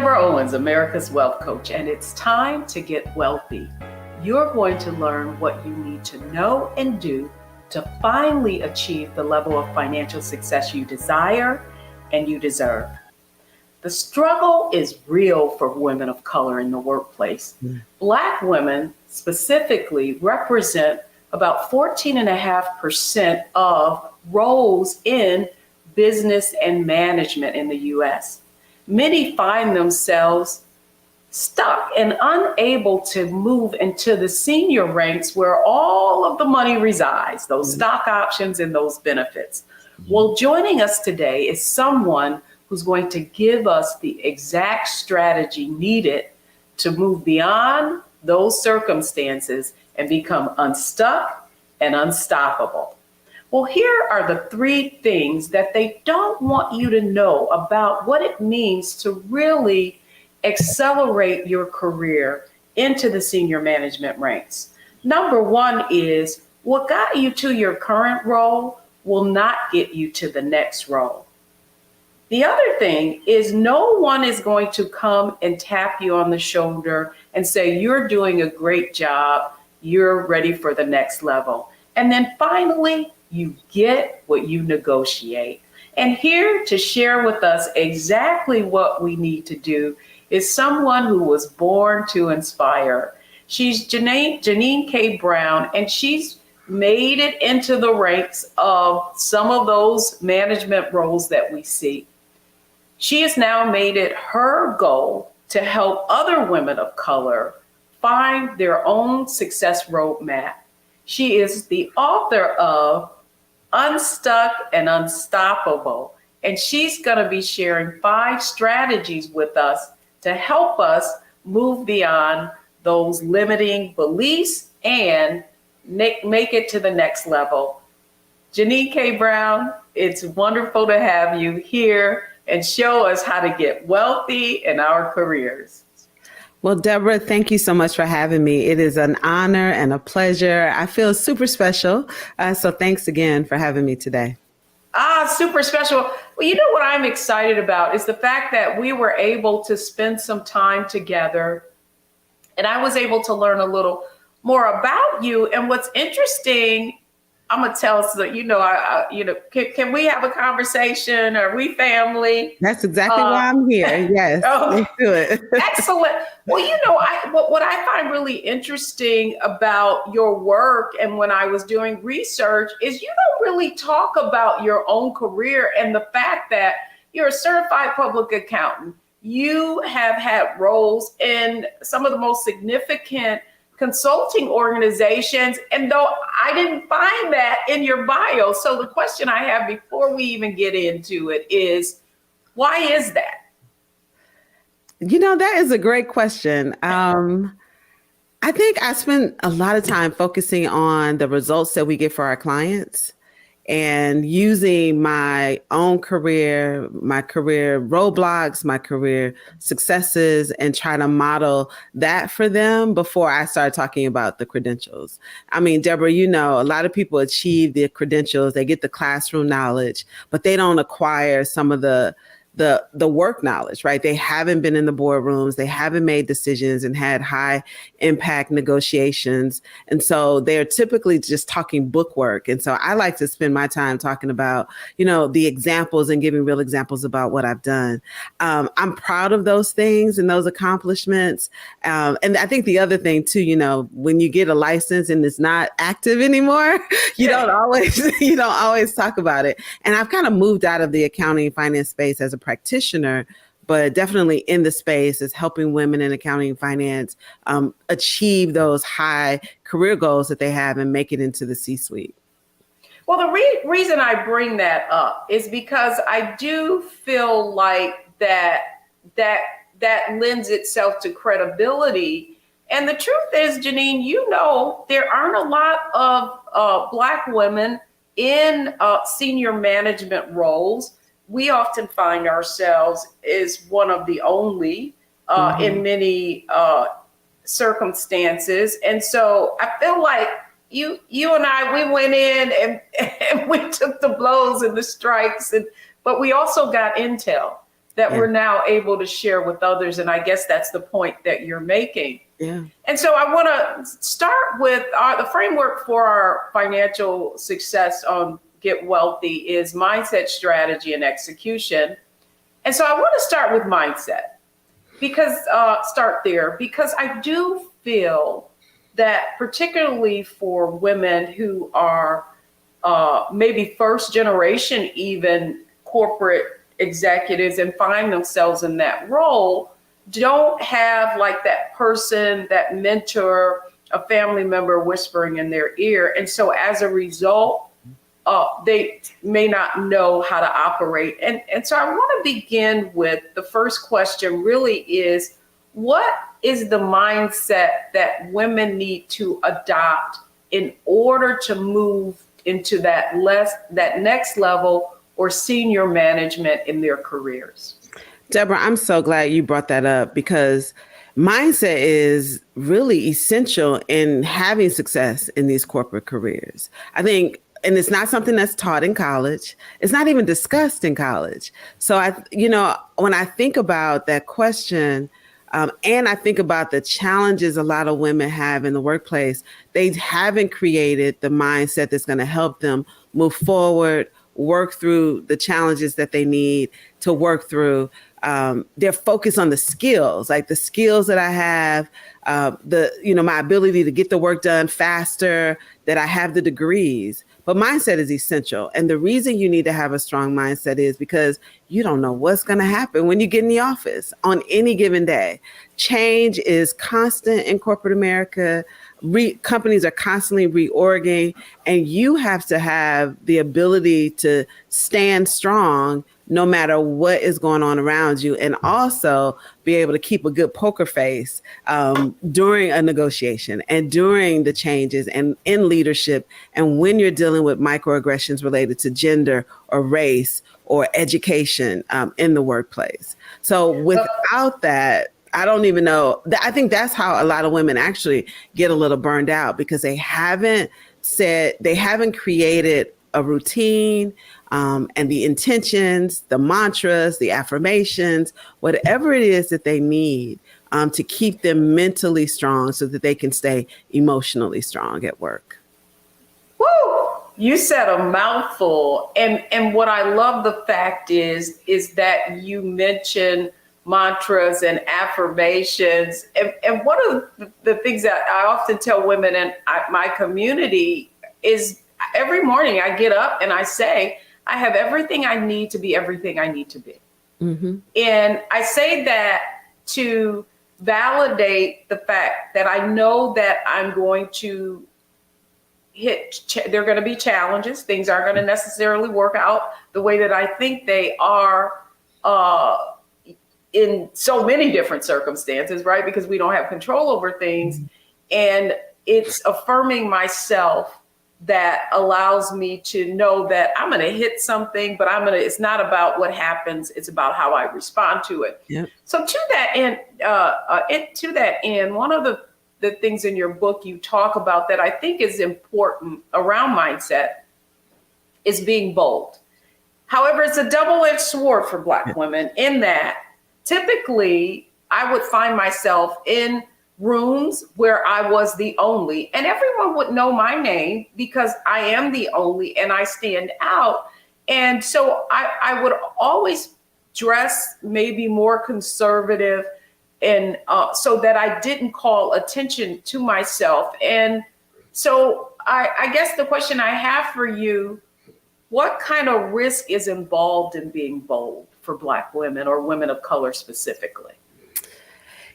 Deborah Owens, America's Wealth Coach, and it's time to get wealthy. You're going to learn what you need to know and do to finally achieve the level of financial success you desire and you deserve. The struggle is real for women of color in the workplace. Black women specifically represent about 14.5% of roles in business and management in the U.S. Many find themselves stuck and unable to move into the senior ranks where all of the money resides, those stock options and those benefits. Well, joining us today is someone who's going to give us the exact strategy needed to move beyond those circumstances and become unstuck and unstoppable. Well, here are the 3 things that they don't want you to know about what it means to really accelerate your career into the senior management ranks. Number 1 is what got you to your current role will not get you to the next role. The other thing is no one is going to come and tap you on the shoulder and say, you're doing a great job, you're ready for the next level. And then finally, you get what you negotiate. And here to share with us exactly what we need to do is someone who was born to inspire. She's Janine K. Brown, and she's made it into the ranks of some of those management roles that we see. She has now made it her goal to help other women of color find their own success roadmap. She is the author of Unstuck and Unstoppable, and she's going to be sharing 5 strategies with us to help us move beyond those limiting beliefs and make it to the next level. Janine K. Brown, it's wonderful to have you here and show us how to get wealthy in our careers. Well, Deborah, thank you so much for having me. It is an honor and a pleasure. I feel super special. So thanks again for having me today. Super special. Well, you know what I'm excited about is the fact that we were able to spend some time together and I was able to learn a little more about you. And what's interesting, I'm gonna tell us that can we have a conversation? Are we family? That's exactly why I'm here. Yes, let's do it. Excellent. Well, what I find really interesting about your work, and when I was doing research, is you don't really talk about your own career and the fact that you're a certified public accountant. You have had roles in some of the most significant consulting organizations, and though I didn't find that in your bio, so the question I have before we even get into it is, why is that? That is a great question. I think I spend a lot of time focusing on the results that we get for our clients and using my own career, my career roadblocks, my career successes, and try to model that for them before I start talking about the credentials. I mean, Deborah, a lot of people achieve the credentials, they get the classroom knowledge, but they don't acquire some of the work knowledge, right? They haven't been in the boardrooms, they haven't made decisions and had high impact negotiations. And so they're typically just talking book work. And so I like to spend my time talking about, the examples and giving real examples about what I've done. I'm proud of those things and those accomplishments. And I think the other thing too, when you get a license and it's not active anymore, you don't always talk about it. And I've kind of moved out of the accounting and finance space as a practitioner, but definitely in the space is helping women in accounting and finance achieve those high career goals that they have and make it into the C-suite. Well, the reason I bring that up is because I do feel like that lends itself to credibility. And the truth is, Janine, there aren't a lot of Black women in senior management roles. We often find ourselves as one of the only in many circumstances. And so I feel like you and I, we went in and we took the blows and the strikes, but we also got intel. that we're now able to share with others. And I guess that's the point that you're making. Yeah. And so I want to start with the framework for our financial success on Get Wealthy is mindset, strategy, and execution. And so I want to start with mindset because I do feel that particularly for women who are maybe first generation, even corporate executives and find themselves in that role, don't have like that person, that mentor, a family member whispering in their ear. And so as a result, they may not know how to operate. And so I want to begin with the first question really is, what is the mindset that women need to adopt in order to move into that next level or senior management in their careers? Deborah, I'm so glad you brought that up because mindset is really essential in having success in these corporate careers. I think, and it's not something that's taught in college. It's not even discussed in college. So when I think about that question, and I think about the challenges a lot of women have in the workplace, they haven't created the mindset that's going to help them move forward, work through the challenges that they need to work through. They're focused on the skills, like the skills that I have, my ability to get the work done faster, that I have the degrees. But mindset is essential. And the reason you need to have a strong mindset is because you don't know what's going to happen when you get in the office on any given day. Change is constant in corporate America. Companies are constantly reorging, and you have to have the ability to stand strong no matter what is going on around you, and also be able to keep a good poker face during a negotiation and during the changes and in leadership, and when you're dealing with microaggressions related to gender or race or education in the workplace. So without that, I don't even know. I think that's how a lot of women actually get a little burned out, because they haven't created a routine and the intentions, the mantras, the affirmations, whatever it is that they need to keep them mentally strong so that they can stay emotionally strong at work. Woo! You said a mouthful. And what I love the fact is that you mentioned mantras and affirmations. And one of the things that I often tell women in my community is every morning I get up and I say, I have everything I need to be everything I need to be. Mm-hmm. And I say that to validate the fact that I know that I'm going to there are going to be challenges. Things aren't going to necessarily work out the way that I think they are in so many different circumstances, right? Because we don't have control over things. And it's affirming myself that allows me to know that I'm going to hit something, but it's not about what happens. It's about how I respond to it. Yep. So to that end, one of the things in your book you talk about that I think is important around mindset is being bold. However, it's a double-edged sword for Black women in that typically I would find myself in rooms where I was the only, and everyone would know my name because I am the only and I stand out. And so I would always dress maybe more conservative and so that I didn't call attention to myself. And so I guess the question I have for you, what kind of risk is involved in being bold for Black women or women of color specifically?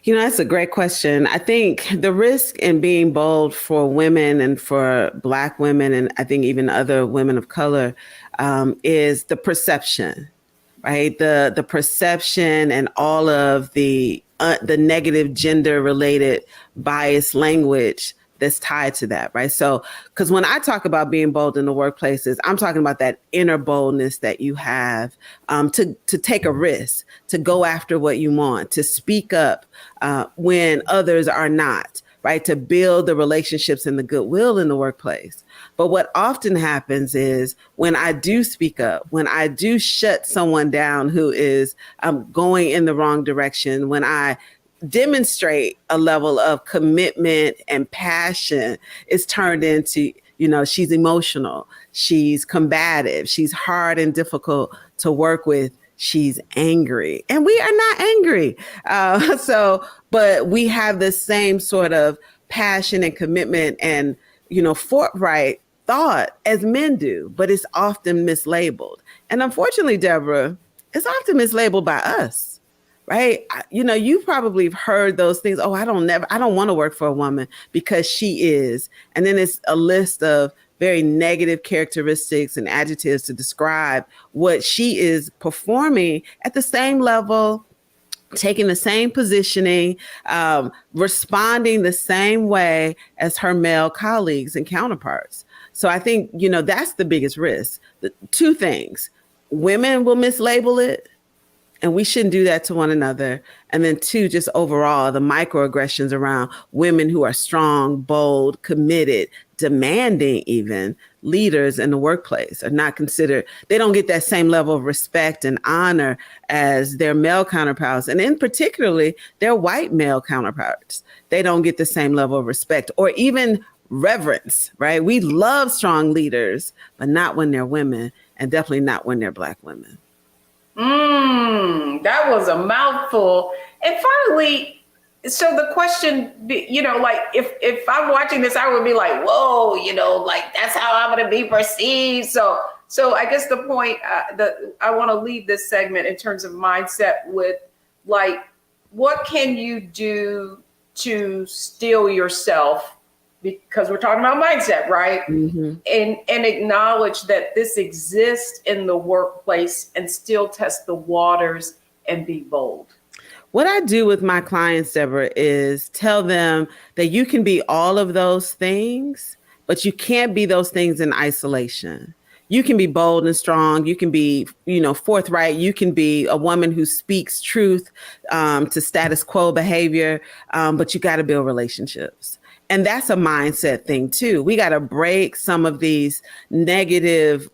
That's a great question. I think the risk in being bold for women and for Black women, and I think even other women of color, is the perception, right? The perception and all of the negative gender-related bias language that's tied to that, right? So, because when I talk about being bold in the workplaces, I'm talking about that inner boldness that you have to take a risk, to go after what you want, to speak up when others are not, right? To build the relationships and the goodwill in the workplace. But what often happens is when I do speak up, when I do shut someone down who is going in the wrong direction, when I demonstrate a level of commitment and passion, it's turned into, she's emotional, she's combative, she's hard and difficult to work with, she's angry. And we are not angry. But we have the same sort of passion and commitment and, forthright thought as men do, but it's often mislabeled. And unfortunately, Deborah, it's often mislabeled by us, right? You probably have heard those things. Oh, I don't want to work for a woman because she is. And then it's a list of very negative characteristics and adjectives to describe what she is performing at the same level, taking the same positioning, responding the same way as her male colleagues and counterparts. So I think, that's the biggest risk. The two things: women will mislabel it, and we shouldn't do that to one another. And then two, just overall, the microaggressions around women who are strong, bold, committed, demanding even leaders in the workplace are not considered. They don't get that same level of respect and honor as their male counterparts. And in particularly, their white male counterparts. They don't get the same level of respect or even reverence, right? We love strong leaders, but not when they're women, and definitely not when they're Black women. That was a mouthful. And finally, so the question, if I'm watching this, I would be like, whoa, that's how I'm going to be perceived. So I guess the point that I want to leave this segment in terms of mindset with, what can you do to steel yourself? Because we're talking about mindset, right? Mm-hmm. And acknowledge that this exists in the workplace and still test the waters and be bold. What I do with my clients, Deborah, is tell them that you can be all of those things, but you can't be those things in isolation. You can be bold and strong. You can be, forthright. You can be a woman who speaks truth to status quo behavior, but you got to build relationships. And that's a mindset thing, too. We got to break some of these negative,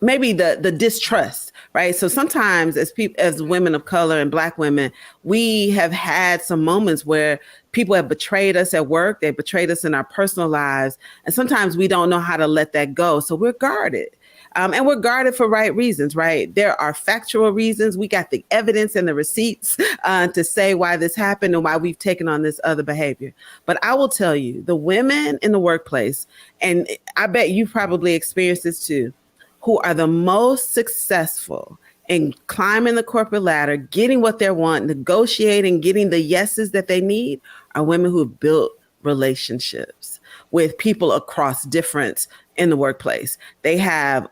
maybe the distrust, right? So sometimes as women of color and Black women, we have had some moments where people have betrayed us at work. They betrayed us in our personal lives. And sometimes we don't know how to let that go. So we're guarded. And we're guarded for right reasons, right? There are factual reasons. We got the evidence and the receipts to say why this happened and why we've taken on this other behavior. But I will tell you, the women in the workplace, and I bet you probably experienced this too, who are the most successful in climbing the corporate ladder, getting what they want, negotiating, getting the yeses that they need, are women who have built relationships with people across difference in the workplace. They have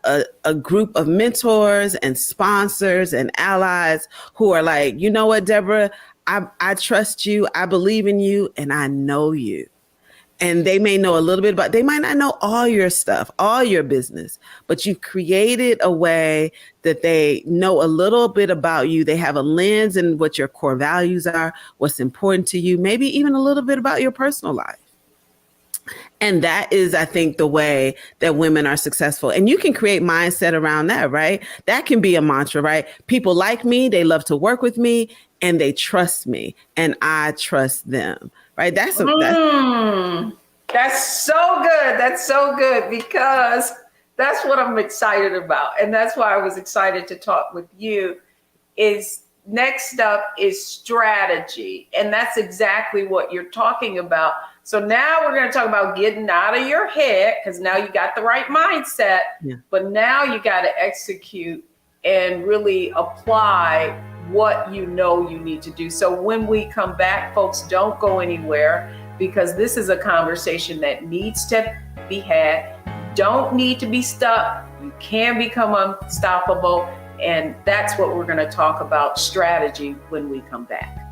a group of mentors and sponsors and allies who are like, you know what, Deborah, I trust you, I believe in you, and I know you. And they may know a little bit they might not know all your stuff, all your business, but you've created a way that they know a little bit about you. They have a lens in what your core values are, what's important to you, maybe even a little bit about your personal life. And that is, I think, the way that women are successful. And you can create mindset around that, right? That can be a mantra, right? People like me, they love to work with me, and they trust me, and I trust them, right? That's so good. That's so good, because that's what I'm excited about. And that's why I was excited to talk with you. Is next up is strategy. And that's exactly what you're talking about. So now we're going to talk about getting out of your head, because now you got the right mindset, but now you got to execute and really apply what you know you need to do. So when we come back, folks, don't go anywhere, because this is a conversation that needs to be had. Don't need to be stuck. You can become unstoppable. And that's what we're going to talk about, strategy, when we come back.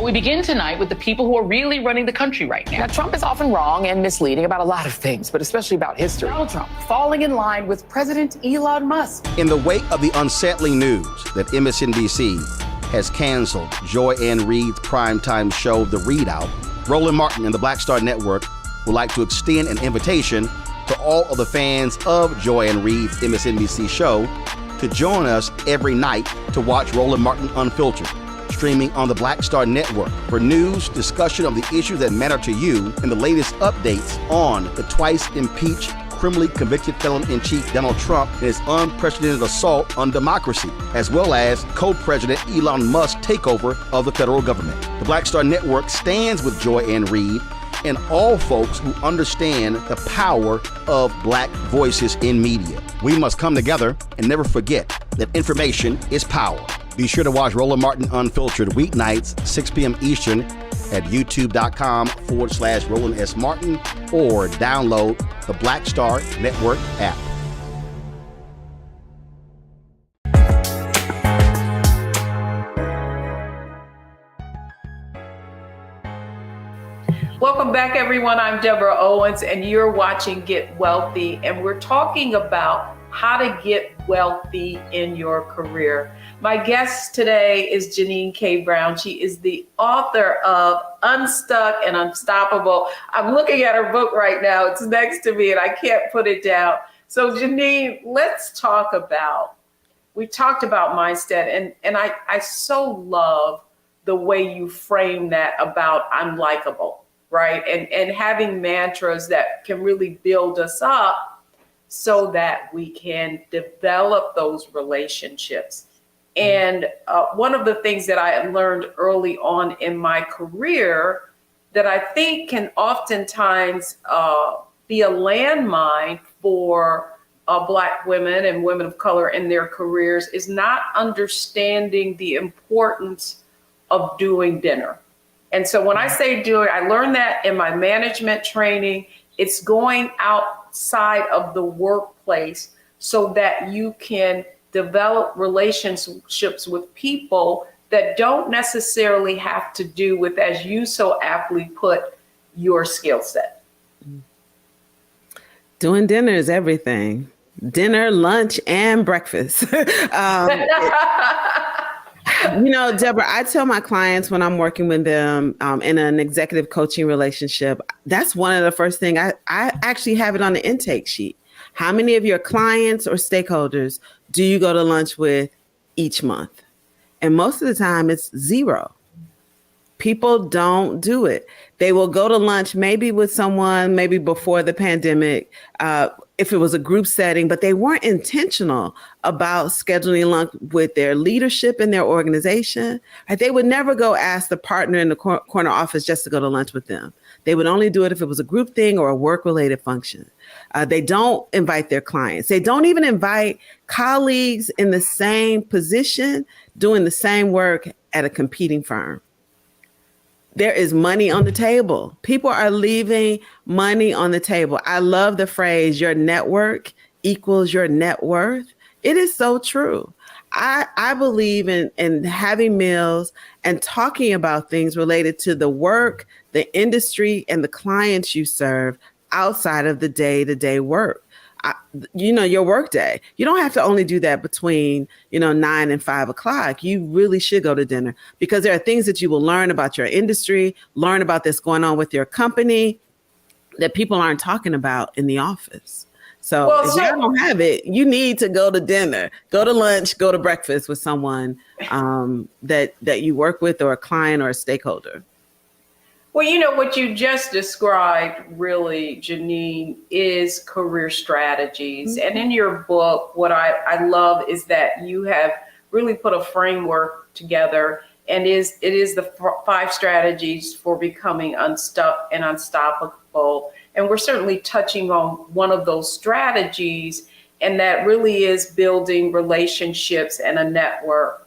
We begin tonight with the people who are really running the country right now. Now, Trump is often wrong and misleading about a lot of things, but especially about history. Donald Trump falling in line with President Elon Musk. In the wake of the unsettling news that MSNBC has canceled Joy Ann Reid's primetime show, The Readout, Roland Martin and the Black Star Network would like to extend an invitation to all of the fans of Joy Ann Reid's MSNBC show to join us every night to watch Roland Martin Unfiltered, streaming on the Black Star Network for news, discussion of the issues that matter to you, and the latest updates on the twice impeached, criminally convicted felon-in-chief Donald Trump and his unprecedented assault on democracy, as well as co-president Elon Musk's takeover of the federal government. The Black Star Network stands with Joy Ann Reid and all folks who understand the power of Black voices in media. We must come together and never forget that information is power. Be sure to watch Roland Martin Unfiltered weeknights, 6 p.m. Eastern at youtube.com/Roland S. Martin or download the Black Star Network app. Welcome back, everyone. I'm Deborah Owens, and you're watching Get Wealthy, and we're talking about how to get wealthy in your career. My guest today is Janine K. Brown. She is the author of Unstuck and Unstoppable. I'm looking at her book right now. It's next to me, and I can't put it down. So, Janine, let's talk about, we talked about mindset, and I so love the way you frame that about I'm likable, right? And having mantras that can really build us up so that we can develop those relationships. And one of the things that I learned early on in my career that I think can oftentimes be a landmine for Black women and women of color in their careers is not understanding the importance of doing dinner. And so when I say doing, I learned that in my management training. It's going outside of the workplace so that you can develop relationships with people that don't necessarily have to do with, as you so aptly put, your skill set. Doing dinner is everything. Dinner, lunch, and breakfast. Deborah, I tell my clients when I'm working with them in an executive coaching relationship, that's one of the first things I actually have it on the intake sheet. How many of your clients or stakeholders do you go to lunch with each month? And most of the time it's 0. People don't do it. They will go to lunch maybe with someone, maybe before the pandemic, if it was a group setting, but they weren't intentional about scheduling lunch with their leadership in their organization. Right? They would never go ask the partner in the corner office just to go to lunch with them. They would only do it if it was a group thing or a work-related function. They don't invite their clients. They don't even invite colleagues in the same position doing the same work at a competing firm. There is money on the table. People are leaving money on the table. I love the phrase, your network equals your net worth. It is so true. I believe in having meals and talking about things related to the work, the industry, and the clients you serve outside of the day-to-day work. Your work day. You don't have to only do that between, 9 and 5 o'clock. You really should go to dinner because there are things that you will learn about your industry, learn about this going on with your company that people aren't talking about in the office. So if you don't have it, you need to go to dinner, go to lunch, go to breakfast with someone that you work with or a client or a stakeholder. Well, what you just described really, Janine, is career strategies. Mm-hmm. And in your book, what I love is that you have really put a framework together, and it is the 5 strategies for becoming unstuck and unstoppable. And we're certainly touching on one of those strategies, and that really is building relationships and a network.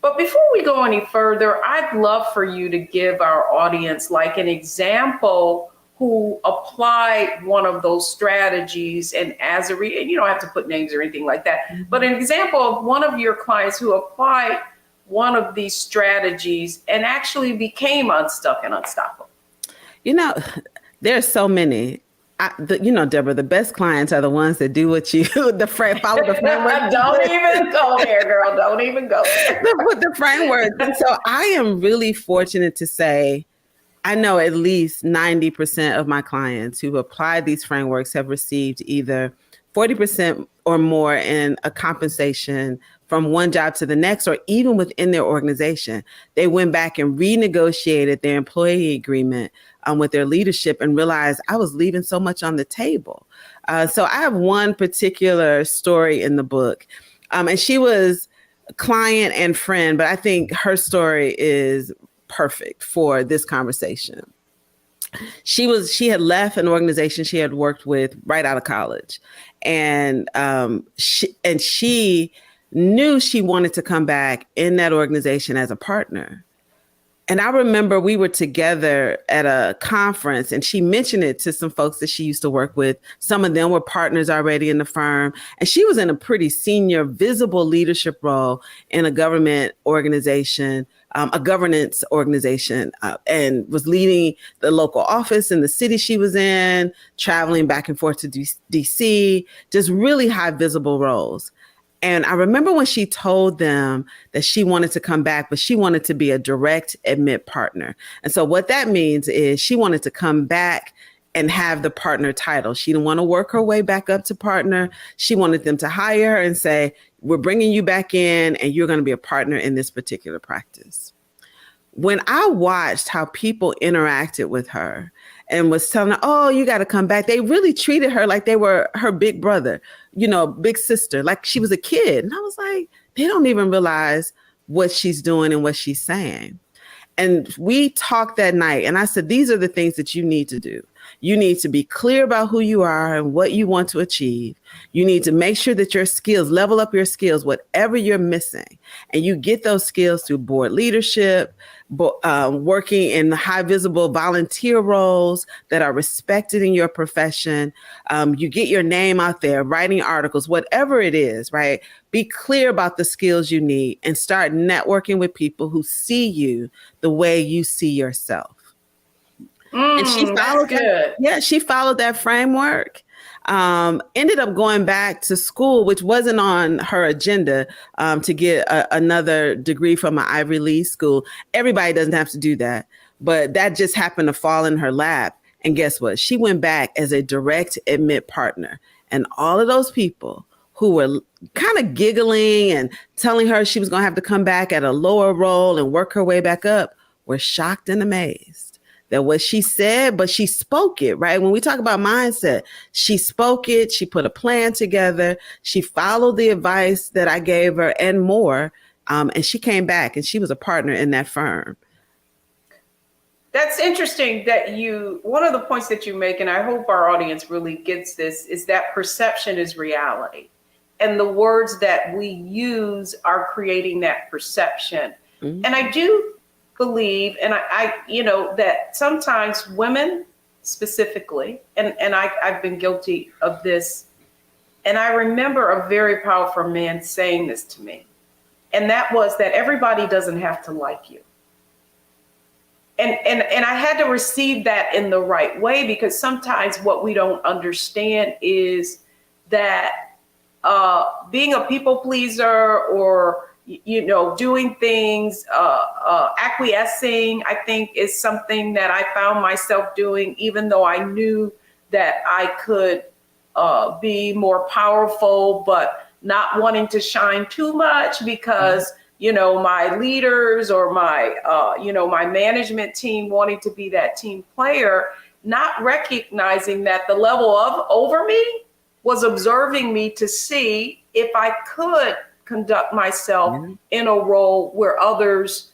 But before we go any further, I'd love for you to give our audience like an example who applied one of those strategies, and and you don't have to put names or anything like that, mm-hmm. but an example of one of your clients who applied one of these strategies and actually became unstuck and unstoppable. There's so many. Deborah, the best clients are the ones that do what you, follow the framework. Don't even go there, girl. Don't even go there. With the framework. And so I am really fortunate to say, I know at least 90% of my clients who've applied these frameworks have received either 40% or more in a compensation from one job to the next, or even within their organization. They went back and renegotiated their employee agreement with their leadership and realized I was leaving so much on the table. So I have one particular story in the book, and she was a client and friend, but I think her story is perfect for this conversation. She had left an organization she had worked with right out of college, and she knew she wanted to come back in that organization as a partner. And I remember we were together at a conference and she mentioned it to some folks that she used to work with. Some of them were partners already in the firm. And she was in a pretty senior, visible leadership role in a government organization, a governance organization, and was leading the local office in the city she was in, traveling back and forth to DC, just really high visible roles. And I remember when she told them that she wanted to come back, but she wanted to be a direct admit partner. And so what that means is she wanted to come back and have the partner title. She didn't want to work her way back up to partner. She wanted them to hire her and say, we're bringing you back in and you're going to be a partner in this particular practice. When I watched how people interacted with her and was telling her, oh, you got to come back, they really treated her like they were her big brother, big sister, like she was a kid. And I was like, they don't even realize what she's doing and what she's saying. And we talked that night and I said, these are the things that you need to do. You need to be clear about who you are and what you want to achieve. You need to make sure that your skills, level up your skills, whatever you're missing. And you get those skills through board leadership, working in high visible volunteer roles that are respected in your profession. You get your name out there, writing articles, whatever it is, right? Be clear about the skills you need and start networking with people who see you the way you see yourself. And she followed that. Yeah, she followed that framework. Ended up going back to school, which wasn't on her agenda, to get another degree from an Ivy League school. Everybody doesn't have to do that, but that just happened to fall in her lap. And guess what? She went back as a direct admit partner. And all of those people who were kind of giggling and telling her she was going to have to come back at a lower role and work her way back up were shocked and amazed. That what she said, but she spoke it, right? When we talk about mindset, she spoke it, she put a plan together, she followed the advice that I gave her and more, and she came back and she was a partner in that firm. That's interesting that one of the points that you make, and I hope our audience really gets this, is that perception is reality. And the words that we use are creating that perception. Mm-hmm. And I do believe, and I that sometimes women specifically, and I've been guilty of this, and I remember a very powerful man saying this to me, and that was that everybody doesn't have to like you. And I had to receive that in the right way, because sometimes what we don't understand is that being a people pleaser or doing things, acquiescing, I think is something that I found myself doing, even though I knew that I could be more powerful, but not wanting to shine too much because, my leaders or my, my management team wanting to be that team player, not recognizing that the level of over me was observing me to see if I could conduct myself in a role where others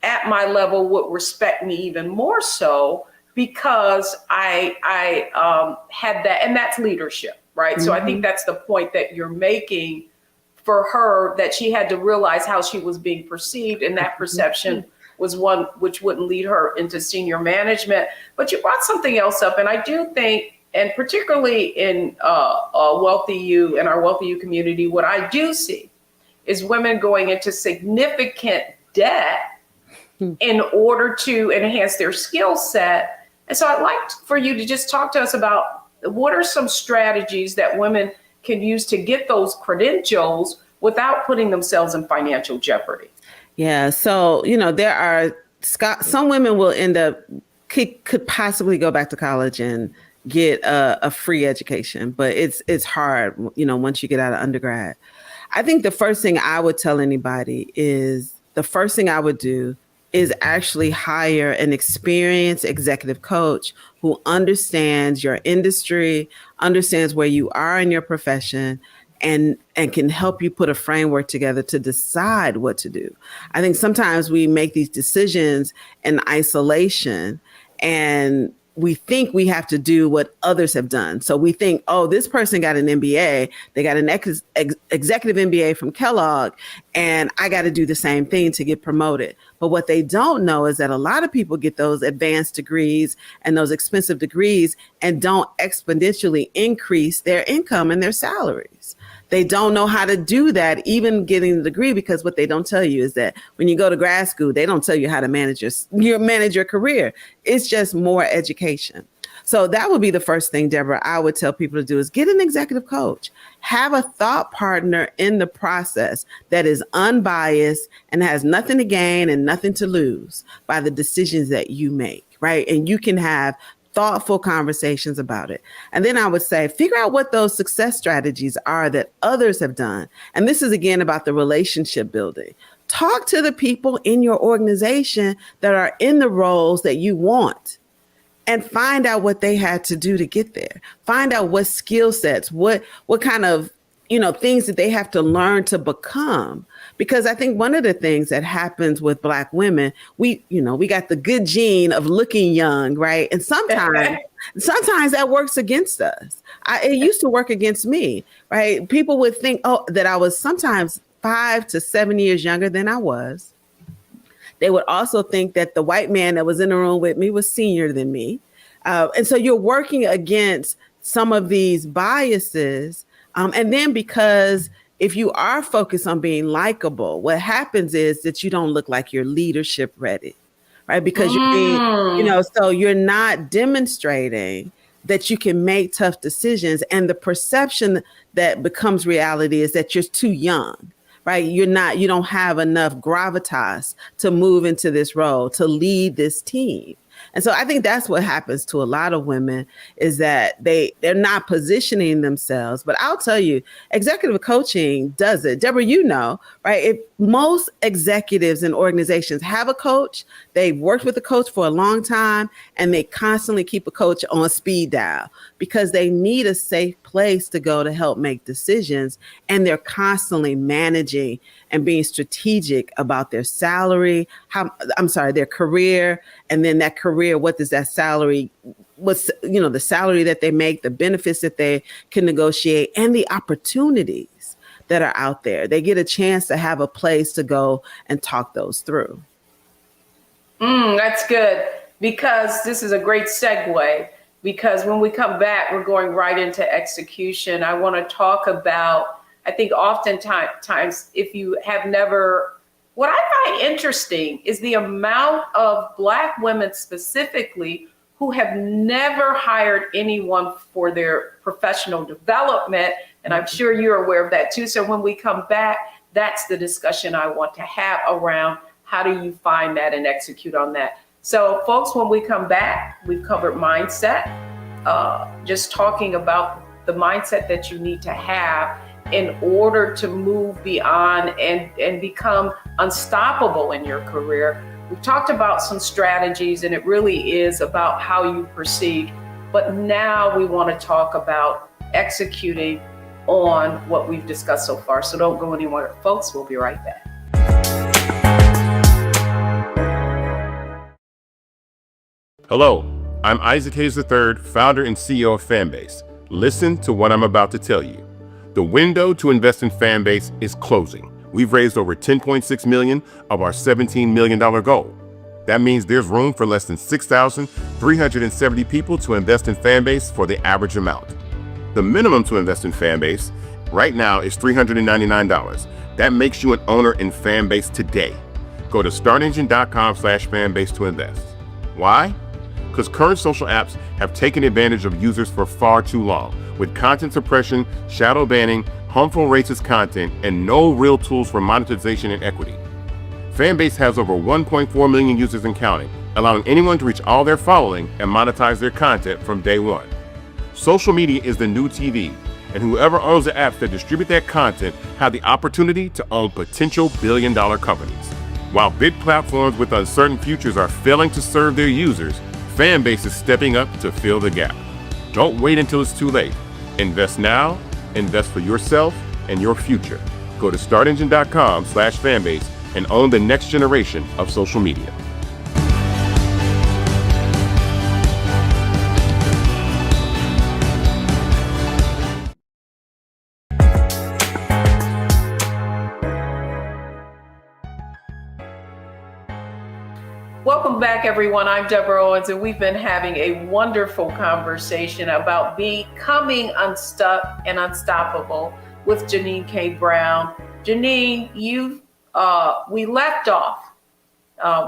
at my level would respect me even more so, because I had that, and that's leadership, right? Mm-hmm. So I think that's the point that you're making for her, that she had to realize how she was being perceived, and that perception was one which wouldn't lead her into senior management. But you brought something else up, and I do think, and particularly in Wealthy You and our Wealthy You community, what I do see is women going into significant debt in order to enhance their skill set. And so I'd like for you to just talk to us about What are some strategies that women can use to get those credentials without putting themselves in financial jeopardy? Yeah. So, there are some women will end up could possibly go back to college and get a free education, but it's hard, once you get out of undergrad. I think the first thing I would tell anybody is the first thing I would do is actually hire an experienced executive coach who understands your industry, understands where you are in your profession, and can help you put a framework together to decide what to do. I think sometimes we make these decisions in isolation, and we think we have to do what others have done. So we think, oh, this person got an MBA, they got an executive MBA from Kellogg, and I got to do the same thing to get promoted. But what they don't know is that a lot of people get those advanced degrees and those expensive degrees and don't exponentially increase their income and their salaries. They don't know how to do that, even getting the degree, because what they don't tell you is that when you go to grad school, they don't tell you how to manage your career. It's just more education. So that would be the first thing, Deborah, I would tell people to do is get an executive coach. Have a thought partner in the process that is unbiased and has nothing to gain and nothing to lose by the decisions that you make, right? And you can have thoughtful conversations about it. And then I would say, figure out what those success strategies are that others have done. And this is again about the relationship building. Talk to the people in your organization that are in the roles that you want and find out what they had to do to get there. Find out what skill sets, what kind of, things that they have to learn to become. Because I think one of the things that happens with Black women, we got the good gene of looking young, right? And sometimes that works against us. It used to work against me, right? People would think, that I was sometimes 5 to 7 years younger than I was. They would also think that the white man that was in the room with me was senior than me. And so you're working against some of these biases. And then because if you are focused on being likable, what happens is that you don't look like you're leadership ready, right? Because you're being, so you're not demonstrating that you can make tough decisions. And the perception that becomes reality is that you're too young, right? You don't have enough gravitas to move into this role, to lead this team. And so I think that's what happens to a lot of women is that they're not positioning themselves. But I'll tell you, executive coaching does it. Deborah, right? If most executives in organizations have a coach, they've worked with a coach for a long time, and they constantly keep a coach on speed dial because they need a safe place to go to help make decisions. And they're constantly managing and being strategic about their salary, their career, and then that career, what does that salary, the salary that they make, the benefits that they can negotiate, and the opportunities that are out there. They get a chance to have a place to go and talk those through. That's good, because this is a great segue, because when we come back, we're going right into execution. I want to talk about, I think oftentimes, if you have never, what I find interesting is the amount of Black women specifically who have never hired anyone for their professional development. And I'm sure you're aware of that too. So when we come back, that's the discussion I want to have around how do you find that and execute on that. So folks, when we come back, we've covered mindset, just talking about the mindset that you need to have in order to move beyond and become unstoppable in your career. We've talked about some strategies, and it really is about how you proceed. But now we want to talk about executing on what we've discussed so far. So don't go anywhere, folks. We'll be right back. Hello, I'm Isaac Hayes III, founder and CEO of Fanbase. Listen to what I'm about to tell you. The window to invest in Fanbase is closing. We've raised over $10.6 million of our $17 million goal. That means there's room for less than 6,370 people to invest in Fanbase for the average amount. The minimum to invest in Fanbase right now is $399. That makes you an owner in Fanbase today. Go to startengine.com/fanbase to invest. Why? because current social apps have taken advantage of users for far too long, with content suppression, shadow banning, harmful racist content, and no real tools for monetization and equity. Fanbase has over 1.4 million users and counting, allowing anyone to reach all their following and monetize their content from day one. Social media is the new TV, and whoever owns the apps that distribute that content have the opportunity to own potential billion-dollar companies. While big platforms with uncertain futures are failing to serve their users, Fanbase is stepping up to fill the gap. Don't wait until it's too late. Invest now, invest for yourself and your future. Go to startengine.com/fanbase and own the next generation of social media. Welcome back, everyone. I'm Deborah Owens, and we've been having a wonderful conversation about becoming unstuck and unstoppable with Janine K. Brown. Janine, we left off.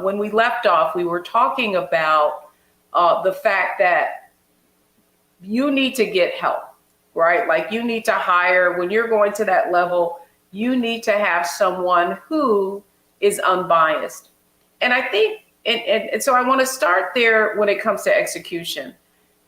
When we left off, we were talking about the fact that you need to get help, right? Like you need to hire, when you're going to that level, you need to have someone who is unbiased. And I think, and so I want to start there when it comes to execution,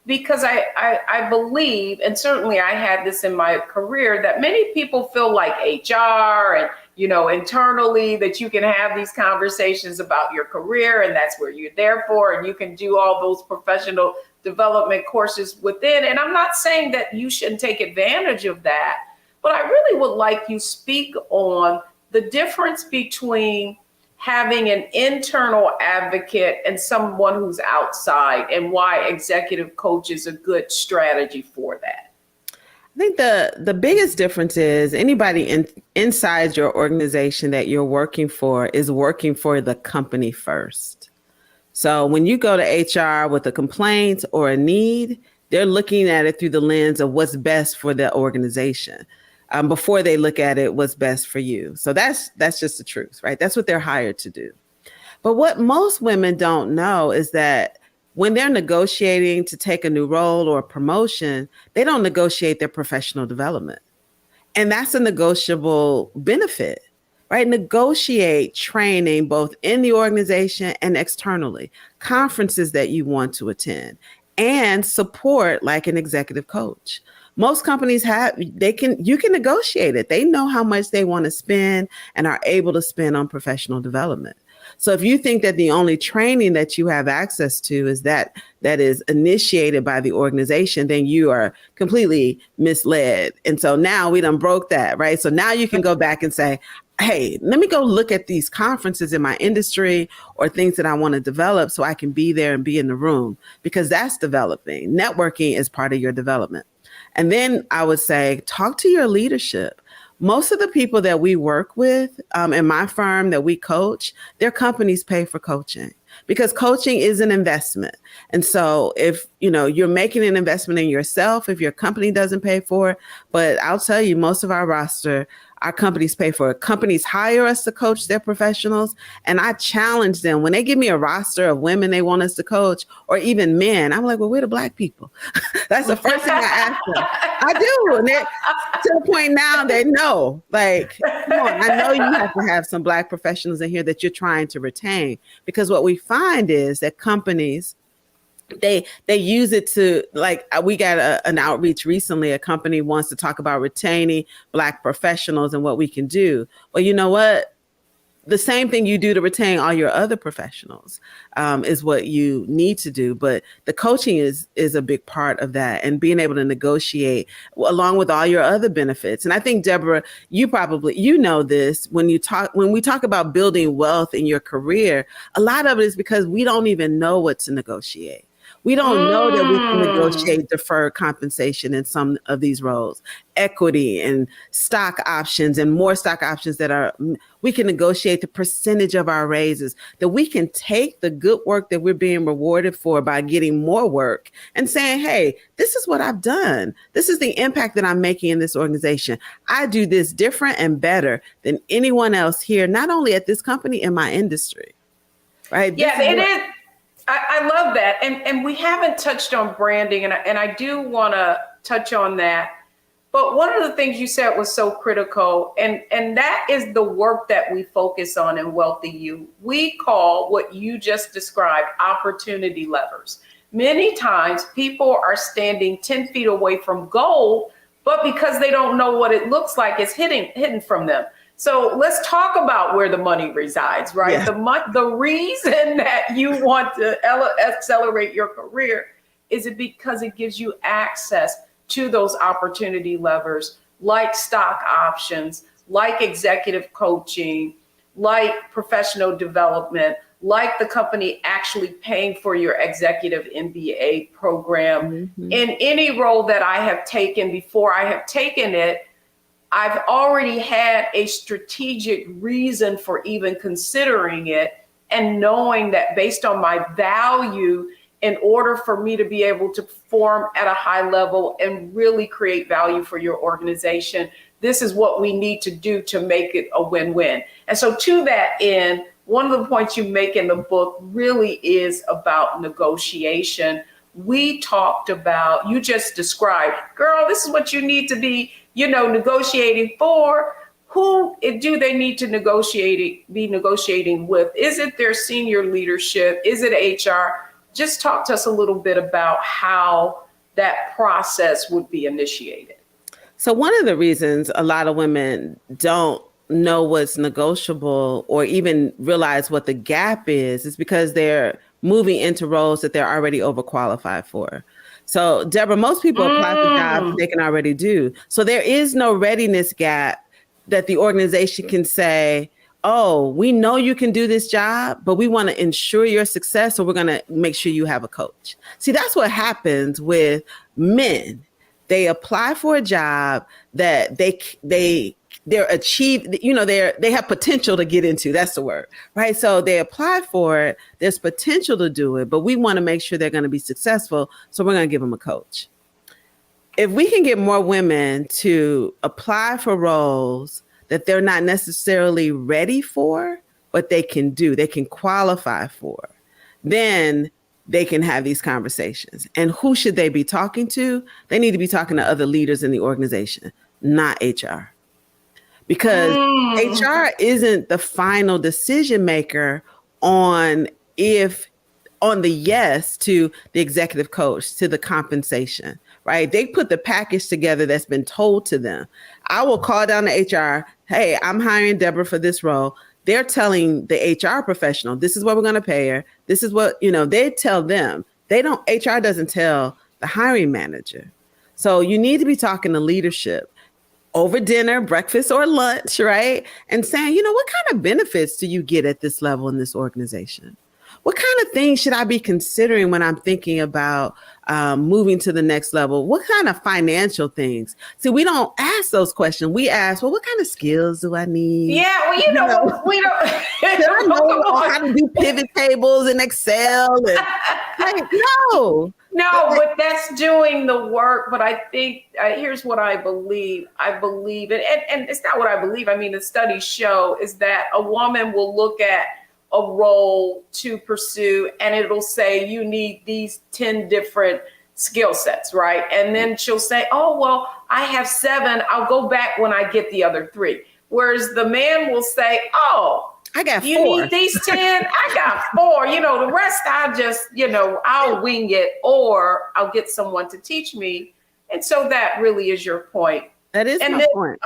because I believe, and certainly I had this in my career, that many people feel like HR and, internally that you can have these conversations about your career and that's where you're there for, and you can do all those professional development courses within. And I'm not saying that you shouldn't take advantage of that, but I really would like you speak on the difference between having an internal advocate and someone who's outside, and why executive coach is a good strategy for that. I think the biggest difference is anybody inside your organization that you're working for is working for the company first. So when you go to HR with a complaint or a need, they're looking at it through the lens of what's best for the organization. Before they look at it, what's best for you. So that's just the truth, right? That's what they're hired to do. But what most women don't know is that when they're negotiating to take a new role or a promotion, they don't negotiate their professional development. And that's a negotiable benefit, right? Negotiate training both in the organization and externally, conferences that you want to attend, and support like an executive coach. Most companies you can negotiate it. They know how much they want to spend and are able to spend on professional development. So if you think that the only training that you have access to is that is initiated by the organization, then you are completely misled. And so now we done broke that, right? So now you can go back and say, hey, let me go look at these conferences in my industry or things that I want to develop so I can be there and be in the room, because that's developing. Networking is part of your development. And then I would say, talk to your leadership. Most of the people that we work with in my firm that we coach, their companies pay for coaching, because coaching is an investment. And so if, you're making an investment in yourself, if your company doesn't pay for it, but I'll tell you, most of our roster, our companies pay for it. Companies hire us to coach their professionals. And I challenge them when they give me a roster of women they want us to coach, or even men. I'm like, well, we're the Black people. That's the first thing I ask them. I do. And to the point now they know, like, come on, I know you have to have some Black professionals in here that you're trying to retain, because what we find is that companies, they use it to, like, we got an outreach recently. A company wants to talk about retaining Black professionals and what we can do. Well, you know what? The same thing you do to retain all your other professionals is what you need to do. But the coaching is a big part of that, and being able to negotiate along with all your other benefits. And I think, Deborah, you know this, when we talk about building wealth in your career, a lot of it is because we don't even know what to negotiate. We don't know that we can negotiate deferred compensation in some of these roles, equity and stock options, and more stock options we can negotiate the percentage of our raises, that we can take the good work that we're being rewarded for by getting more work and saying, hey, this is what I've done. This is the impact that I'm making in this organization. I do this different and better than anyone else here, not only at this company, in my industry, right? Yeah, it is. I love that. And we haven't touched on branding, and I do want to touch on that. But one of the things you said was so critical, and that is the work that we focus on in Wealthy You. We call what you just described opportunity levers. Many times people are standing 10 feet away from gold, but because they don't know what it looks like, it's hidden from them. So let's talk about where the money resides, right? Yeah. The reason that you want to accelerate your career is it because it gives you access to those opportunity levers like stock options, like executive coaching, like professional development, like the company actually paying for your executive MBA program. Mm-hmm. In any role that I have taken, before I have taken it, I've already had a strategic reason for even considering it, and knowing that based on my value, in order for me to be able to perform at a high level and really create value for your organization, this is what we need to do to make it a win-win. And so to that end, one of the points you make in the book really is about negotiation. We talked about, you just described, girl, this is what you need to be, negotiating for. Who do they need to be negotiating with? Is it their senior leadership? Is it HR? Just talk to us a little bit about how that process would be initiated. So one of the reasons a lot of women don't know what's negotiable or even realize what the gap is because they're moving into roles that they're already overqualified for. So, Deborah, most people apply for jobs they can already do. So there is no readiness gap that the organization can say, oh, we know you can do this job, but we want to ensure your success, so we're going to make sure you have a coach. See, that's what happens with men. They apply for a job that they're achieved, they have potential to get into. That's the word, right? So they apply for it. There's potential to do it, but we want to make sure they're going to be successful. So we're going to give them a coach. If we can get more women to apply for roles that they're not necessarily ready for, but they can do, they can qualify for, then they can have these conversations. And who should they be talking to? They need to be talking to other leaders in the organization, not HR. Because HR isn't the final decision maker on the yes to the executive coach, to the compensation, right? They put the package together that's been told to them. I will call down to HR, hey, I'm hiring Deborah for this role. They're telling the HR professional, this is what we're going to pay her. This is what, they tell them. HR doesn't tell the hiring manager. So you need to be talking to leadership over dinner, breakfast, or lunch, right? And saying, what kind of benefits do you get at this level in this organization? What kind of things should I be considering when I'm thinking about moving to the next level? What kind of financial things? See, we don't ask those questions. We ask, well, what kind of skills do I need? Yeah, well, we don't. I know how to do pivot tables in Excel. And, No, but that's doing the work. But I think here's what I believe. I believe, and it's not what I believe. I mean, the studies show is that a woman will look at a role to pursue, and it'll say you need these 10 different skill sets, right? And then she'll say, oh, well, I have 7. I'll go back when I get the other 3. Whereas the man will say, oh, I got 4. You need these 10? I got 4. The rest I just, I'll wing it, or I'll get someone to teach me. And so that really is your point. That is my point.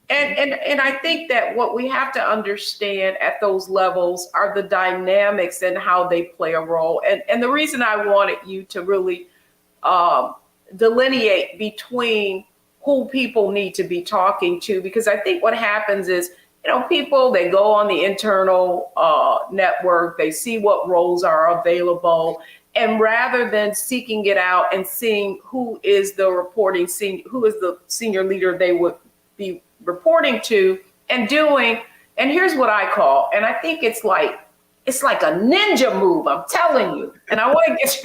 And I think that what we have to understand at those levels are the dynamics and how they play a role. And the reason I wanted you to really delineate between who people need to be talking to, because I think what happens is, people, they go on the internal network, they see what roles are available, and rather than seeking it out and seeing who is the senior leader they would be reporting to and doing, and here's what I call, and I think it's like a ninja move, I'm telling you, and I want to get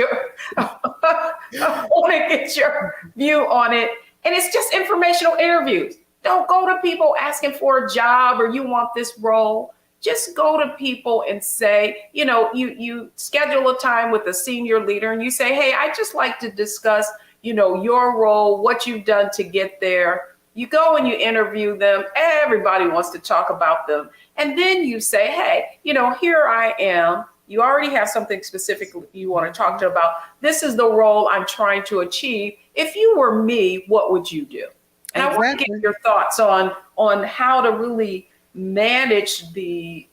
your view on it, and it's just informational interviews. Don't go to people asking for a job or you want this role. just go to people and say, you schedule a time with a senior leader and you say, hey, I'd just like to discuss, your role, what you've done to get there. You go and you interview them. Everybody wants to talk about them. And then you say, hey, here I am. You already have something specific you want to talk to about. This is the role I'm trying to achieve. If you were me, what would you do? And I want to get your thoughts on how to really manage the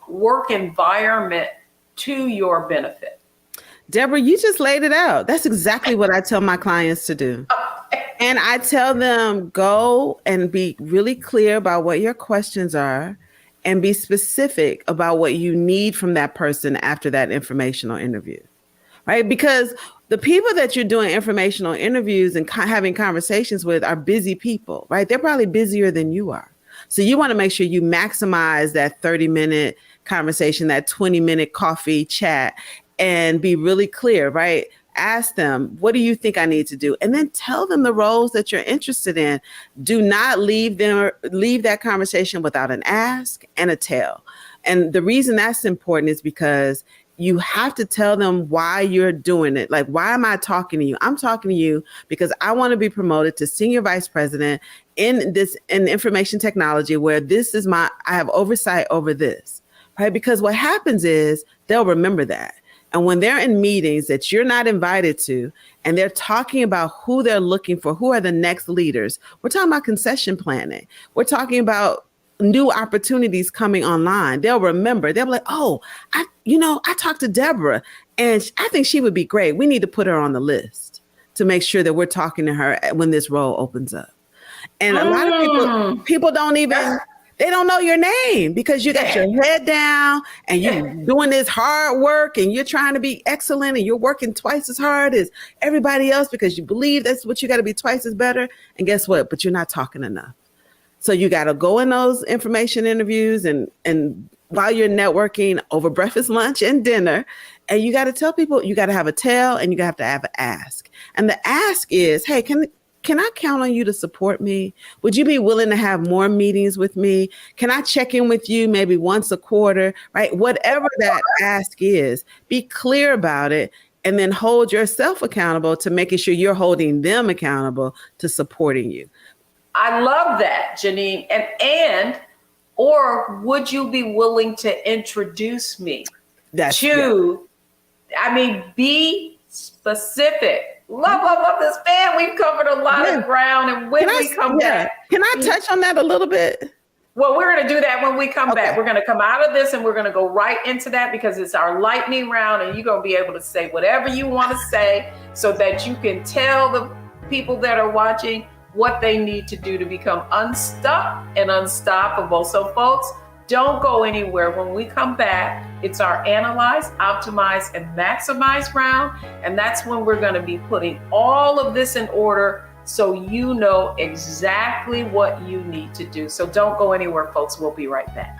work environment to your benefit. Deborah, you just laid it out. That's exactly what I tell my clients to do. And I tell them, go and be really clear about what your questions are and be specific about what you need from that person after that informational interview, right? Because the people that you're doing informational interviews and having conversations with are busy people, right? They're probably busier than you are. So you want to make sure you maximize that 30-minute conversation, that 20-minute coffee chat, and be really clear, right? Ask them, what do you think I need to do? And then tell them the roles that you're interested in. Do not leave that conversation without an ask and a tell. And the reason that's important is because you have to tell them why you're doing it. Like, why am I talking to you? I'm talking to you because I want to be promoted to senior vice president in information technology, where I have oversight over this, right? Because what happens is they'll remember that. And when they're in meetings that you're not invited to, and they're talking about who they're looking for, who are the next leaders, we're talking about concession planning. We're talking about new opportunities coming online. They'll remember. They'll be like, oh, I talked to Deborah and I think she would be great. We need to put her on the list to make sure that we're talking to her when this role opens up. And a lot of people they don't know your name because you got your head down and you're doing this hard work and you're trying to be excellent and you're working twice as hard as everybody else because you believe that's what you got to be twice as better. And guess what? But you're not talking enough. So you got to go in those information interviews and while you're networking over breakfast, lunch, and dinner, and you got to tell people, you got to have a tell and you have to have an ask. And the ask is, hey, can I count on you to support me? Would you be willing to have more meetings with me? Can I check in with you maybe once a quarter, right? Whatever that ask is, be clear about it and then hold yourself accountable to making sure you're holding them accountable to supporting you. I love that, Janine. Or would you be willing to introduce me be specific. Love this, man. We've covered a lot of ground. And when we come back. Can I touch on that a little bit? Well, we're going to do that when we come back. We're going to come out of this and we're going to go right into that because it's our lightning round and you're going to be able to say whatever you want to say so that you can tell the people that are watching what they need to do to become unstuck and unstoppable. So folks, don't go anywhere. When we come back, it's our analyze, optimize, and maximize round. And that's when we're going to be putting all of this in order so you know exactly what you need to do. So don't go anywhere, folks. We'll be right back.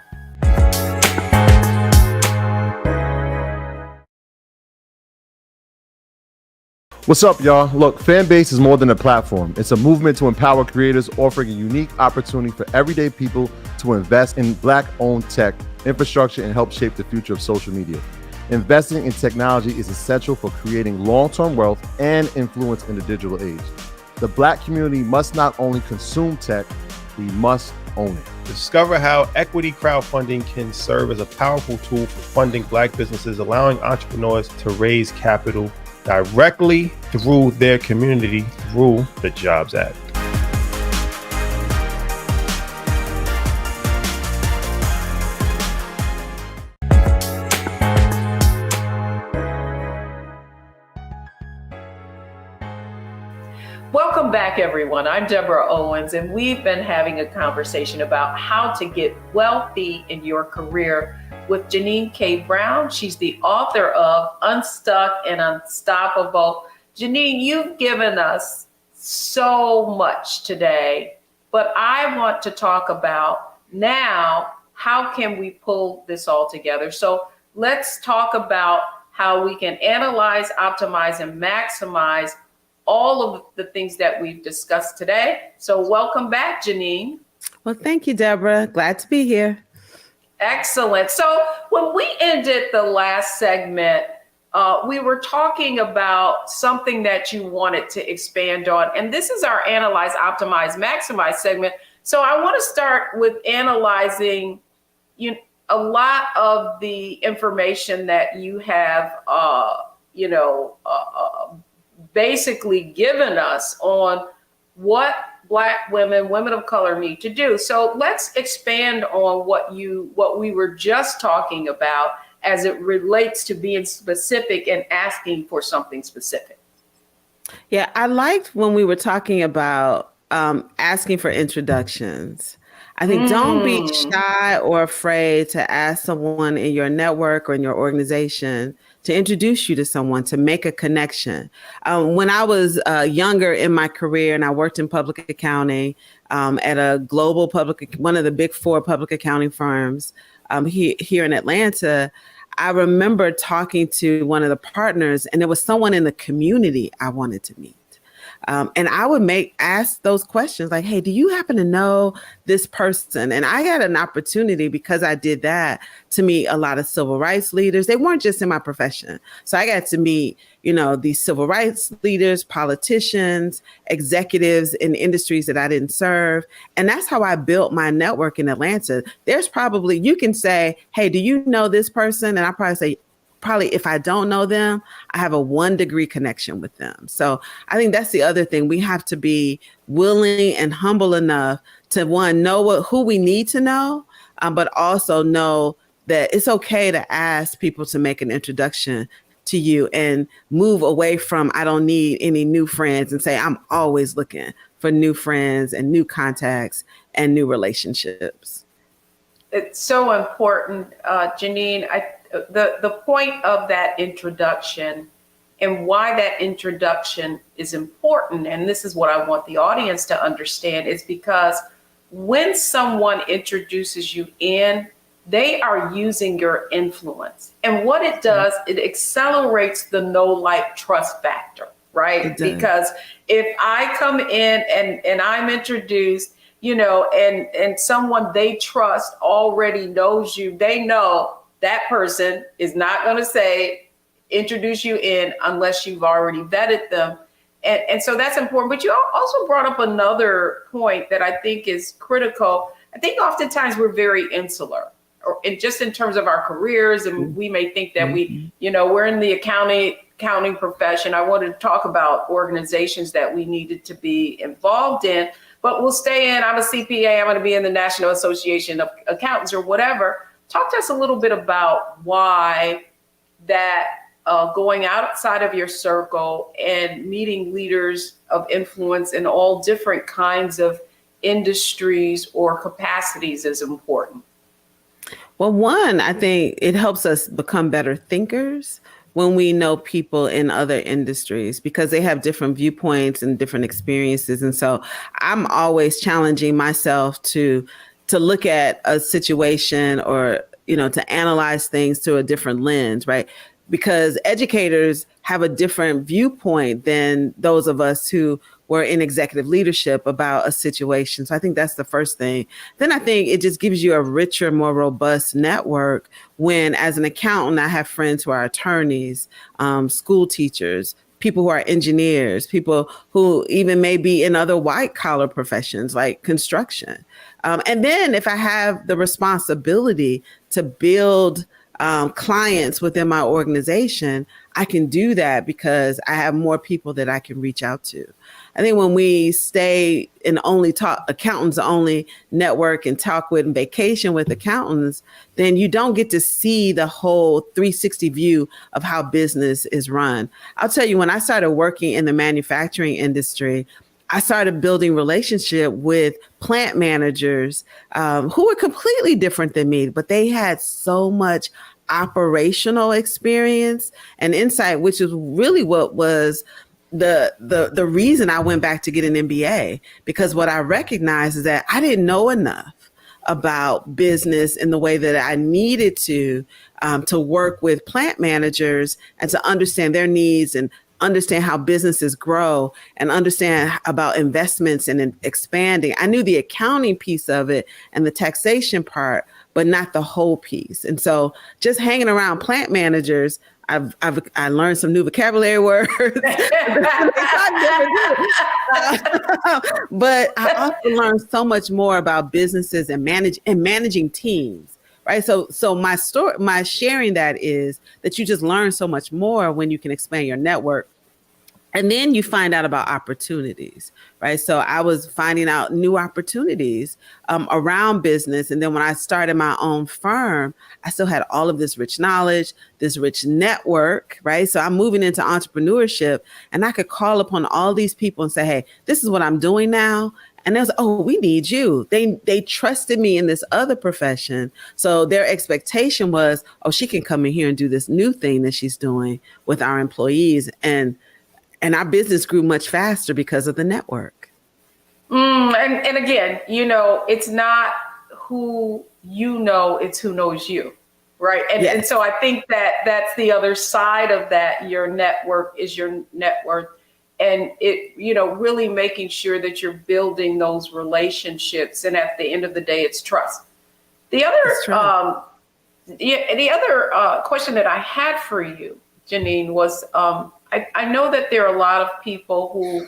What's up, y'all? Look, Fanbase is more than a platform. It's a movement to empower creators, offering a unique opportunity for everyday people to invest in Black-owned tech, infrastructure, and help shape the future of social media. Investing in technology is essential for creating long-term wealth and influence in the digital age. The Black community must not only consume tech, we must own it. Discover how equity crowdfunding can serve as a powerful tool for funding Black businesses, allowing entrepreneurs to raise capital directly through their community through the Jobs Act. Welcome back, everyone. I'm Deborah Owens, and we've been having a conversation about how to get wealthy in your career with Janine K. Brown. She's the author of Unstuck and Unstoppable. Janine, you've given us so much today, but I want to talk about now, how can we pull this all together? So let's talk about how we can analyze, optimize, and maximize all of the things that we've discussed today. So welcome back, Janine. Well, thank you, Deborah. Glad to be here. Excellent. So when we ended the last segment, we were talking about something that you wanted to expand on. And this is our Analyze, Optimize, Maximize segment. So I want to start with analyzing a lot of the information that you have, basically given us on what Black women, women of color need to do. So let's expand on what we were just talking about as it relates to being specific and asking for something specific. Yeah, I liked when we were talking about asking for introductions. I think don't be shy or afraid to ask someone in your network or in your organization to introduce you to someone, to make a connection. When I was younger in my career and I worked in public accounting at a global one of the big 4 public accounting firms here in Atlanta, I remember talking to one of the partners, and there was someone in the community I wanted to meet. And I would ask those questions like, hey, do you happen to know this person? And I had an opportunity, because I did that, to meet a lot of civil rights leaders. They weren't just in my profession. So I got to meet, these civil rights leaders, politicians, executives in industries that I didn't serve. And that's how I built my network in Atlanta. You can say, hey, do you know this person? And I probably say, if I don't know them, I have a 1-degree connection with them. So I think that's the other thing. We have to be willing and humble enough to, one, know who we need to know, but also know that it's okay to ask people to make an introduction to you and move away from, I don't need any new friends, and say, I'm always looking for new friends and new contacts and new relationships. It's so important, Janine. The point of that introduction and why that introduction is important, and this is what I want the audience to understand, is because when someone introduces you in, they are using your influence. And what it does, it accelerates the know, like, trust factor, right? Because if I come in and I'm introduced, and someone they trust already knows you, they know that person is not going to introduce you in unless you've already vetted them. And so that's important. But you also brought up another point that I think is critical. I think oftentimes we're very insular, just in terms of our careers. And we may think that we're in the accounting profession. I wanted to talk about organizations that we needed to be involved in, but we'll stay in. I'm a CPA. I'm going to be in the National Association of Accountants or whatever. Talk to us a little bit about why that going outside of your circle and meeting leaders of influence in all different kinds of industries or capacities is important. Well, one, I think it helps us become better thinkers when we know people in other industries, because they have different viewpoints and different experiences. And so I'm always challenging myself to look at a situation or, to analyze things through a different lens, right? Because educators have a different viewpoint than those of us who were in executive leadership about a situation. So I think that's the first thing. Then I think it just gives you a richer, more robust network when, as an accountant, I have friends who are attorneys, school teachers, people who are engineers, people who even may be in other white collar professions like construction. And then if I have the responsibility to build clients within my organization, I can do that because I have more people that I can reach out to. I think when we stay and only talk accountants only network and talk with and vacation with accountants, then you don't get to see the whole 360 view of how business is run. I'll tell you, when I started working in the manufacturing industry, I started building relationship with plant managers who were completely different than me, but they had so much operational experience and insight, which is really what was the reason I went back to get an MBA, because what I recognized is that I didn't know enough about business in the way that I needed to work with plant managers and to understand their needs and understand how businesses grow and understand about investments and expanding. I knew the accounting piece of it and the taxation part, but not the whole piece. And so just hanging around plant managers, I learned some new vocabulary words. But I also learned so much more about businesses and managing teams. Right. So my sharing that is that you just learn so much more when you can expand your network. And then you find out about opportunities, right? So I was finding out new opportunities around business. And then when I started my own firm, I still had all of this rich knowledge, this rich network, right? So I'm moving into entrepreneurship, and I could call upon all these people and say, hey, this is what I'm doing now. And they was, oh, we need you. They trusted me in this other profession. So their expectation was, oh, she can come in here and do this new thing that she's doing with our employees. And our business grew much faster because of the network. And again, it's not who you know, it's who knows you, right? And so I think that's the other side of that. Your network is your net worth. And it, really making sure that you're building those relationships. And at the end of the day, it's trust. The other, the other question that I had for you, Janine, was I know that there are a lot of people who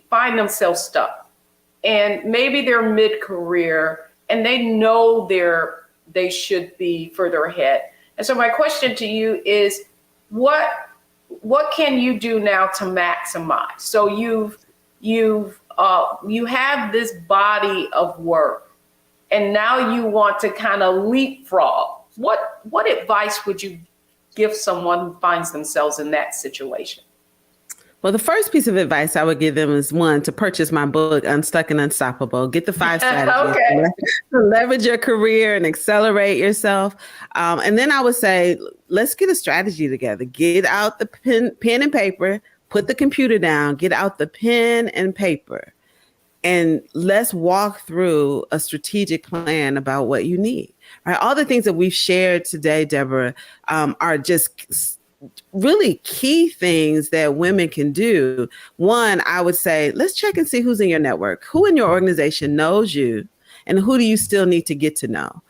find themselves stuck, and maybe they're mid-career and they know they should be further ahead. And so my question to you is, what can you do now to maximize? So you have this body of work, and now you want to kind of leapfrog. What advice would you give someone who finds themselves in that situation? Well, the first piece of advice I would give them is, one, to purchase my book, Unstuck and Unstoppable. Get the 5 strategies to leverage your career and accelerate yourself. And then I would say, let's get a strategy together. Get out the pen and paper, put the computer down, get out the pen and paper, and let's walk through a strategic plan about what you need. Right? All the things that we've shared today, Deborah, are just really key things that women can do. One, I would say, let's check and see who's in your network, who in your organization knows you, and who do you still need to get to know?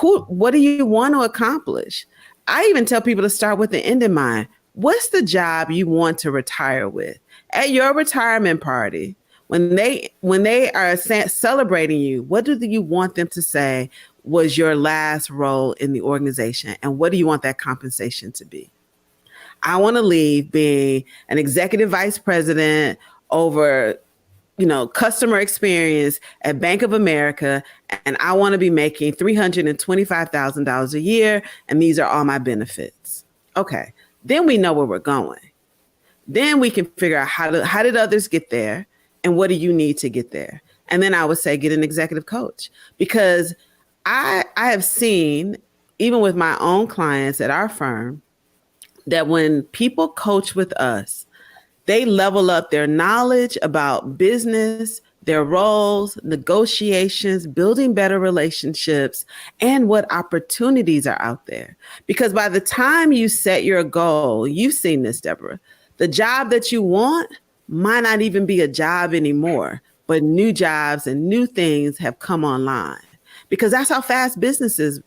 What do you want to accomplish? I even tell people to start with the end in mind. What's the job you want to retire with? At your retirement party, when they are celebrating you, what do you want them to say was your last role in the organization? And what do you want that compensation to be? I want to leave being an executive vice president over, customer experience at Bank of America. And I want to be making $325,000 a year. And these are all my benefits. Okay. Then we know where we're going. Then we can figure out how did others get there? And what do you need to get there? And then I would say, get an executive coach, because I have seen, even with my own clients at our firm, that when people coach with us, they level up their knowledge about business, their roles, negotiations, building better relationships, and what opportunities are out there. Because by the time you set your goal, you've seen this, Deborah, the job that you want might not even be a job anymore, but new jobs and new things have come online, because that's how fast business is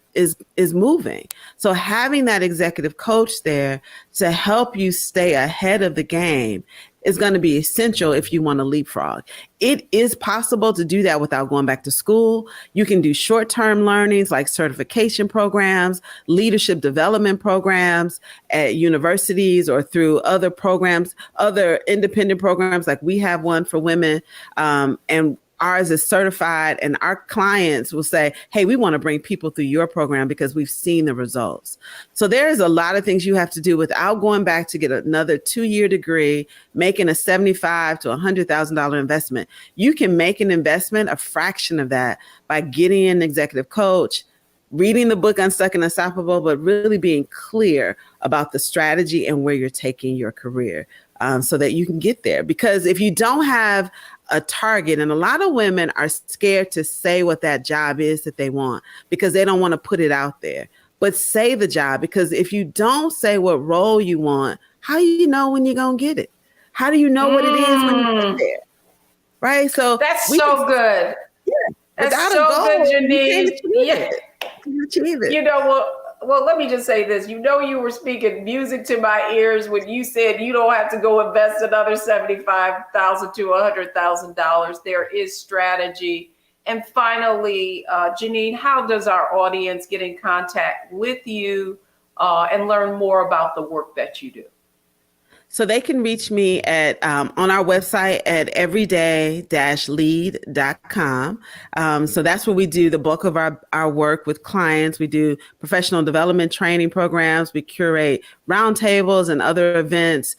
moving. So having that executive coach there to help you stay ahead of the game is going to be essential if you want to leapfrog. It is possible to do that without going back to school. You can do short-term learnings like certification programs, leadership development programs at universities, or through other programs, other independent programs, like we have one for women, and ours is certified, and our clients will say, hey, we want to bring people through your program because we've seen the results. So there's a lot of things you have to do without going back to get another 2-year degree, making a $75,000 to $100,000 investment. You can make an investment, a fraction of that, by getting an executive coach, reading the book Unstuck and Unstoppable, but really being clear about the strategy and where you're taking your career, so that you can get there. Because if you don't have a target, and a lot of women are scared to say what that job is that they want because they don't want to put it out there, but say the job, because if you don't say what role you want, how do you know when you're going to get it? How do you know what it is when you get there? Right? So that's so good. Yeah. That's so good, Janine. You achieve it. You know, well, let me just say this. You know, you were speaking music to my ears when you said you don't have to go invest another $75,000 to $100,000. There is strategy. And finally, Janine, how does our audience get in contact with you and learn more about the work that you do? So they can reach me at on our website at everyday-lead.com. So that's where we do the bulk of our work with clients. We do professional development training programs. We curate roundtables and other events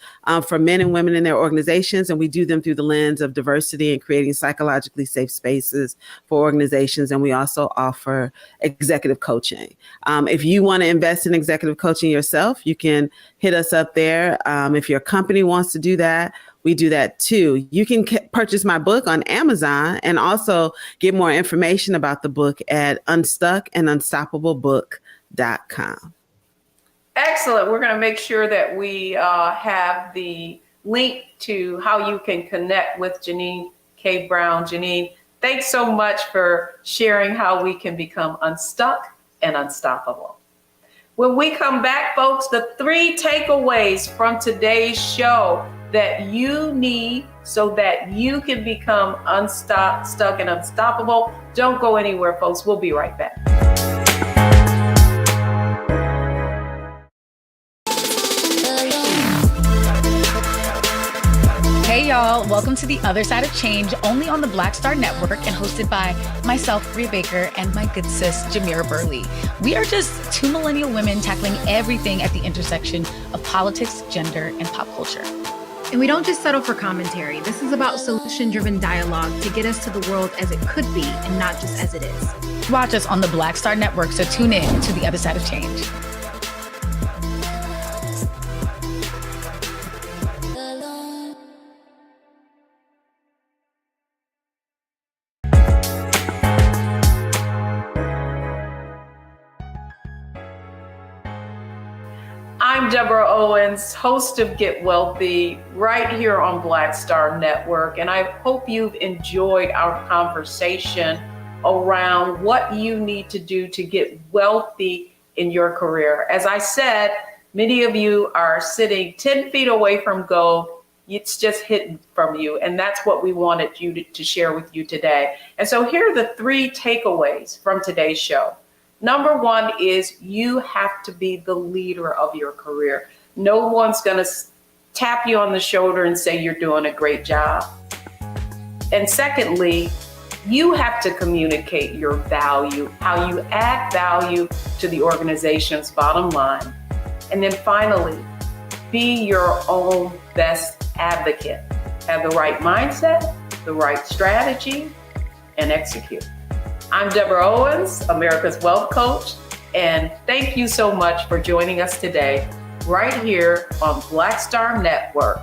for men and women in their organizations. And we do them through the lens of diversity and creating psychologically safe spaces for organizations. And we also offer executive coaching. If you want to invest in executive coaching yourself, you can hit us up there. If your company wants to do that, we do that too. You can purchase my book on Amazon and also get more information about the book at unstuckandunstoppable.com. Excellent. We're going to make sure that we have the link to how you can connect with Janine K. Brown. Janine, thanks so much for sharing how we can become unstuck and unstoppable. When we come back, folks, the 3 takeaways from today's show that you need so that you can become unstuck, stuck, and unstoppable. Don't go anywhere, folks. We'll be right back. Hey y'all, welcome to The Other Side of Change, only on the Black Star Network and hosted by myself, Rhea Baker, and my good sis, Jamira Burley. We are just 2 millennial women tackling everything at the intersection of politics, gender, and pop culture. And we don't just settle for commentary. This is about solution-driven dialogue to get us to the world as it could be and not just as it is. Watch us on the Black Star Network, so tune in to The Other Side of Change. I'm Deborah Owens, host of Get Wealthy, right here on Black Star Network. And I hope you've enjoyed our conversation around what you need to do to get wealthy in your career. As I said, many of you are sitting 10 feet away from gold. It's just hidden from you. And that's what we wanted you to share with you today. And so here are the 3 takeaways from today's show. Number 1 is you have to be the leader of your career. No one's going to tap you on the shoulder and say you're doing a great job. And secondly, you have to communicate your value, how you add value to the organization's bottom line. And then finally, be your own best advocate. Have the right mindset, the right strategy, and execute. I'm Deborah Owens, America's Wealth Coach, and thank you so much for joining us today right here on Black Star Network.